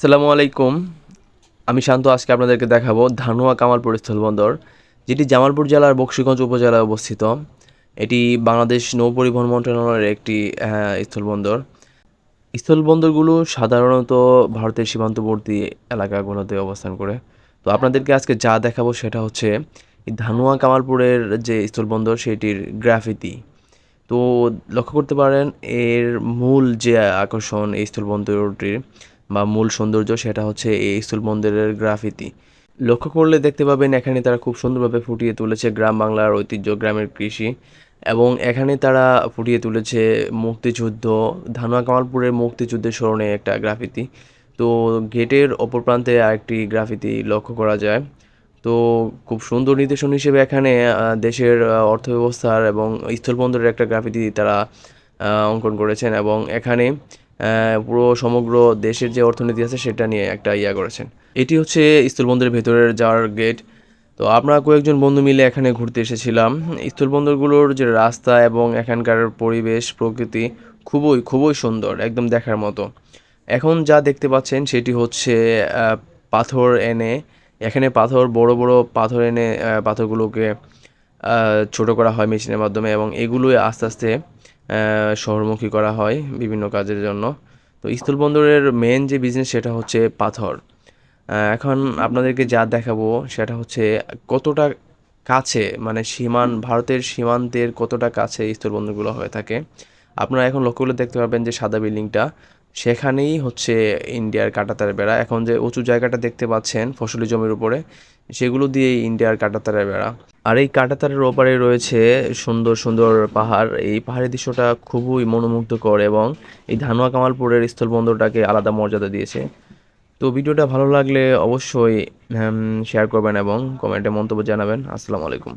আসসালামু আলাইকুম। আমি শান্ত আজকে আপনাদেরকে দেখাবো ধানুয়া কামালপুর স্থলবন্দর, যেটি জামালপুর জেলার বকশীগঞ্জ উপজেলায় অবস্থিত। এটি বাংলাদেশ নৌ পরিবহন মন্ত্রণালয়ের একটি স্থলবন্দর। স্থলবন্দরগুলো সাধারণত ভারতের সীমান্তবর্তী এলাকাগুলোতে অবস্থান করে। তো আপনাদেরকে আজকে যা দেখাবো সেটা হচ্ছে এই ধানুয়া কামালপুরের যে স্থলবন্দর সেটির গ্রাফিতি। তো লক্ষ্য করতে পারেন এর মূল যে আকর্ষণ এই স্থলবন্দরটির বা মূল সৌন্দর্য সেটা হচ্ছে এই স্থলবন্দরের গ্রাফিতি। লক্ষ্য করলে দেখতে পাবেন এখানে তারা খুব সুন্দরভাবে ফুটিয়ে তুলেছে গ্রাম বাংলার ঐতিহ্য, গ্রামের কৃষি, এবং এখানে তারা ফুটিয়ে তুলেছে মুক্তিযুদ্ধ, ধানুয়া কামালপুরের মুক্তিযুদ্ধের স্মরণে একটা গ্রাফিতি। তো গেটের অপর প্রান্তে আরেকটি গ্রাফিতি লক্ষ্য করা যায়। তো খুব সুন্দর নিদর্শন হিসেবে এখানে দেশের অর্থব্যবস্থার এবং স্থলবন্দরের একটা গ্রাফিতি তারা অঙ্কন করেছেন, এবং এখানে পুরো সমগ্র দেশের যে অর্থনীতি আছে সেটা নিয়ে একটা করেছেন। এটি হচ্ছে স্থলবন্দরের ভেতরের যাওয়ার গেট। তো আমরা কয়েকজন বন্ধু মিলে এখানে ঘুরতে এসেছিলাম। স্থলবন্দরগুলোর যে রাস্তা এবং এখানকার পরিবেশ প্রকৃতি খুবই খুবই সুন্দর, একদম দেখার মতো। এখন যা দেখতে পাচ্ছেন সেটি হচ্ছে পাথর এনে, এখানে পাথর বড় বড় পাথর এনে পাথরগুলোকে ছোট করা হয় মেশিনের মাধ্যমে, এবং এগুলোই আস্তে আস্তে শহরমুখী করা হয় বিভিন্ন কাজের জন্য। তো স্থলবন্দরের মেন যে বিজনেস সেটা হচ্ছে পাথর। এখন আপনাদেরকে যা দেখাবো সেটা হচ্ছে কতটা কাছে, মানে ভারতের সীমান্তের কতটা কাছে এই স্থলবন্দরগুলো হয়ে থাকে। আপনারা এখন লক্ষ্য করলে দেখতে পাবেন যে সাদা বিল্ডিংটা, সেখানেই হচ্ছে ইন্ডিয়ার কাঁটাতারের বেড়া। এখন যে উঁচু জায়গাটা দেখতে পাচ্ছেন ফসলি জমির উপরে, সেগুলো দিয়েই ইন্ডিয়ার কাঁটাতারের বেড়া। আর এই কাঁটাতারের ওপারে রয়েছে সুন্দর সুন্দর পাহাড়। এই পাহাড়ের দৃশ্যটা খুবই মনোমুগ্ধকর, এবং এই ধানুয়া কামালপুরের স্থলবন্দরটাকে আলাদা মর্যাদা দিয়েছে। তো ভিডিওটা ভালো লাগলে অবশ্যই শেয়ার করবেন এবং কমেন্টে মন্তব্য জানাবেন। আসসালামু আলাইকুম।